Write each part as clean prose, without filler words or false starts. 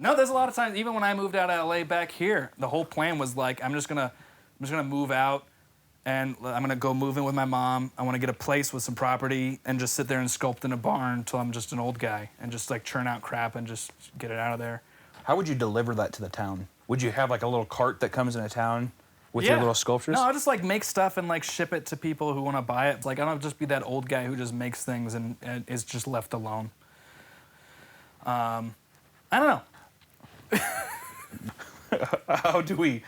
No, there's a lot of times, even when I moved out of LA back here, the whole plan was like, I'm just gonna move out and I'm gonna go move in with my mom. I wanna get a place with some property and just sit there and sculpt in a barn until I'm just an old guy and just like churn out crap and just get it out of there. How would you deliver that to the town? Would you have like a little cart that comes into town with your little sculptures? No, I'll just like make stuff and like ship it to people who wanna buy it. Like I don't just be that old guy who just makes things and is just left alone. I don't know. How do we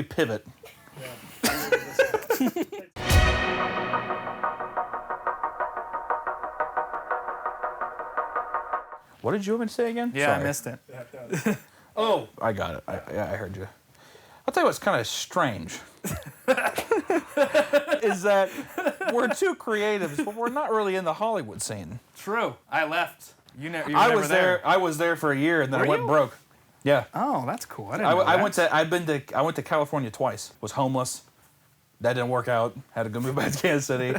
pivot? What did you want me to say again? Yeah, Sorry. I missed it. Oh, I got it. I heard you. I'll tell you what's kind of strange is that we're two creatives, but we're not really in the Hollywood scene. True. I left. You never I was there for a year, and then I went broke. Yeah. Oh, that's cool. I didn't know that. I went to California twice. Was homeless. That didn't work out. Had to go move back to Kansas City.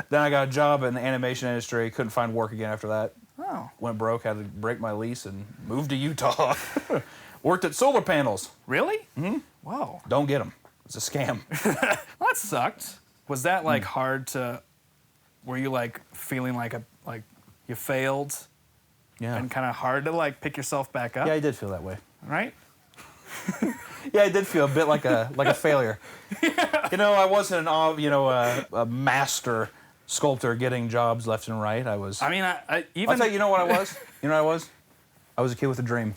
Then I got a job in the animation industry. Couldn't find work again after that. Oh. Went broke. Had to break my lease and moved to Utah. Worked at solar panels. Really? Mm-hmm. Whoa. Don't get them. It's a scam. Well, that sucked. Was that like hard to? Were you like feeling like you failed? Yeah. And kind of hard to like pick yourself back up. Yeah, I did feel that way. Right? Yeah, I did feel a bit like a failure. Yeah. You know, I wasn't a master sculptor getting jobs left and right. I was. I mean, I even. I'll tell you, you know what I was? You know what I was? I was a kid with a dream.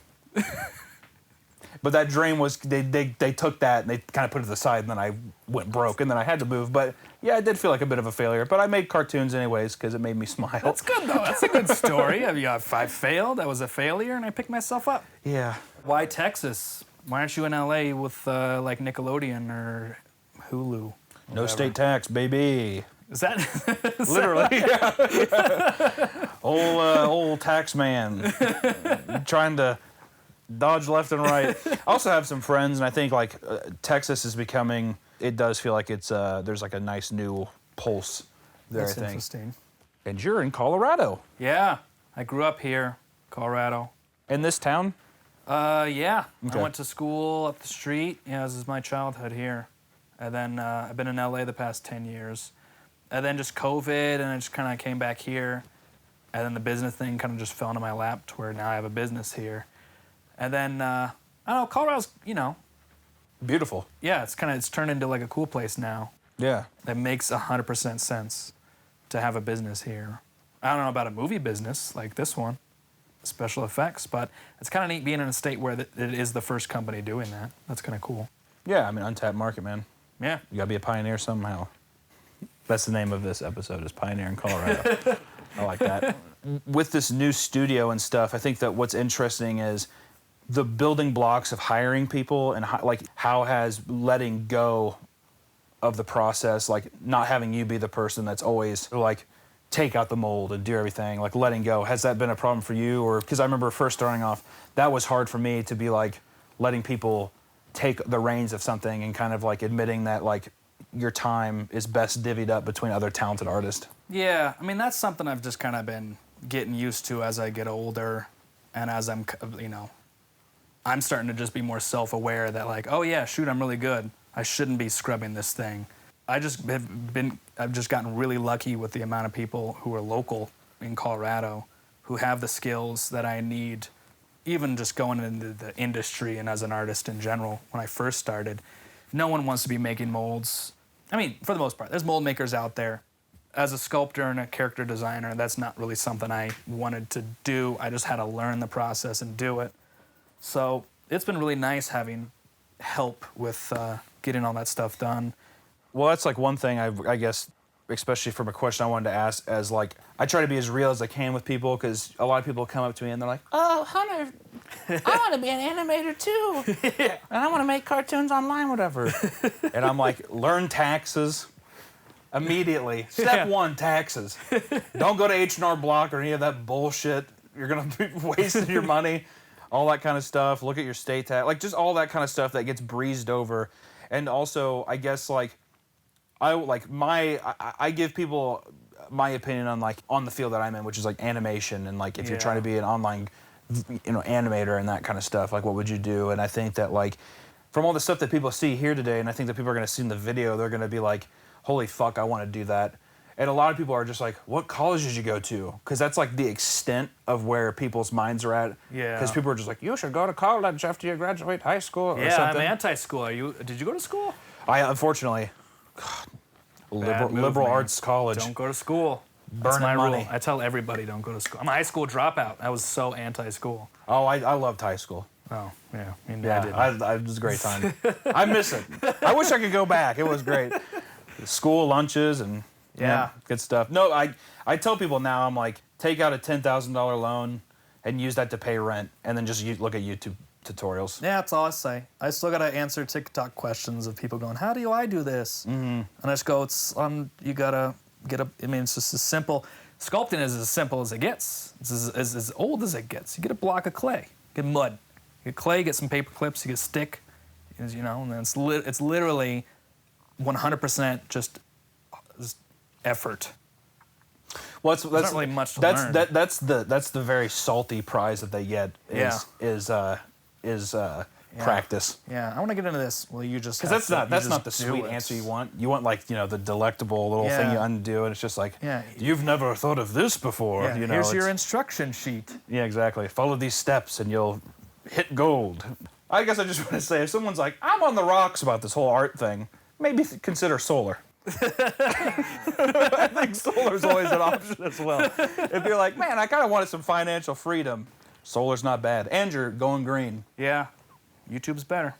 But that dream was they took that and they kind of put it to the side, and then I went broke, and then I had to move. But yeah, I did feel like a bit of a failure. But I made cartoons anyways because it made me smile. That's good though. That's a good story. I failed. I was a failure, and I picked myself up. Yeah. Why Texas? Why aren't you in LA with like Nickelodeon or Hulu? No state tax, baby. Is that literally? Yeah. Old tax man trying to dodge left and right. I also have some friends, and I think like Texas is becoming. It does feel like it's there's like a nice new pulse there. That's I think. Interesting. And you're in Colorado. Yeah, I grew up here, Colorado. In this town? Yeah. Okay. I went to school up the street. Yeah, this is my childhood here. And then I've been in LA the past 10 years. And then just COVID, and I just kind of came back here. And then the business thing kind of just fell into my lap to where now I have a business here. And then, I don't know, Colorado's, Beautiful. yeah, it's turned into like a cool place now. Yeah. That makes 100% sense to have a business here. I don't know about a movie business like this one, special effects, but it's kind of neat being in a state where it is the first company doing that. That's kind of cool. Yeah, I mean, untapped market, man. Yeah. You gotta be a pioneer somehow. That's the name of this episode, is Pioneer in Colorado. I like that. With this new studio and stuff, I think that what's interesting is the building blocks of hiring people and how has letting go of the process, like not having you be the person that's always like take out the mold and do everything, like letting go. Has that been a problem for you? Or because I remember first starting off, that was hard for me to be like letting people take the reins of something and kind of like admitting that like your time is best divvied up between other talented artists. Yeah, I mean, that's something I've just kind of been getting used to as I get older and as I'm starting to just be more self-aware that like, oh yeah, shoot, I'm really good. I shouldn't be scrubbing this thing. I've just gotten really lucky with the amount of people who are local in Colorado who have the skills that I need, even just going into the industry and as an artist in general. When I first started, no one wants to be making molds. I mean, for the most part, there's mold makers out there. As a sculptor and a character designer, that's not really something I wanted to do. I just had to learn the process and do it. So it's been really nice having help with getting all that stuff done. Well, that's like one thing I guess, especially from a question I wanted to ask, as like I try to be as real as I can with people, because a lot of people come up to me and they're like, "Oh, Hunter, I want to be an animator too, yeah. And I want to make cartoons online, whatever." And I'm like, learn taxes immediately. Step one, taxes. Don't go to H&R Block or any of that bullshit. You're gonna be wasting your money. All that kind of stuff. Look at your state tax, like just all that kind of stuff that gets breezed over. And also, I guess like I give people my opinion on like on the field that I'm in, which is like animation, and like if you're trying to be an online animator and that kind of stuff, like what would you do? And I think that like from all the stuff that people see here today, and I think that people are going to see in the video, they're going to be like, holy fuck, I want to do that. And a lot of people are just like, what college did you go to? Because that's like the extent of where people's minds are at. Yeah. Because people are just like, you should go to college after you graduate high school or Yeah, something. I'm anti-school. Did you go to school? I unfortunately, Bad move, liberal man. arts college. Don't go to school. That's Burning my money. rule. I tell everybody don't go to school. I'm a high school dropout. I was so anti-school. Oh, I loved high school. Oh, yeah. I didn't. It was a great time. I miss it. I wish I could go back. It was great. School lunches and Yeah. good stuff. No, I tell people now, I'm like, take out a $10,000 loan and use that to pay rent, and then just look at YouTube tutorials. Yeah, that's all I say. I still gotta answer TikTok questions of people going, "How do I do this?" Mm-hmm. And I just go, "It's you gotta get a." I mean, it's just as simple. Sculpting is as simple as it gets. It's as old as it gets. You get a block of clay, get mud, you get clay, get some paper clips, you get stick, and then it's literally 100% just effort. Well, that's not really much to that's learn. that's the very salty prize that they get is practice. Yeah, I want to get into this. Well, you just Because that's not the do sweet it. answer you want. You want like the delectable little thing Yeah. you undo, and it's just like, Yeah. you've never thought of this before. Yeah, here's your it's- instruction sheet. Yeah, exactly. Follow these steps and you'll hit gold. I guess I just want to say, if someone's like, I'm on the rocks about this whole art thing, maybe consider solar. I think solar's always an option as well. If you're like, man, I kind of wanted some financial freedom, solar's not bad. And you're going green. Yeah, YouTube's better.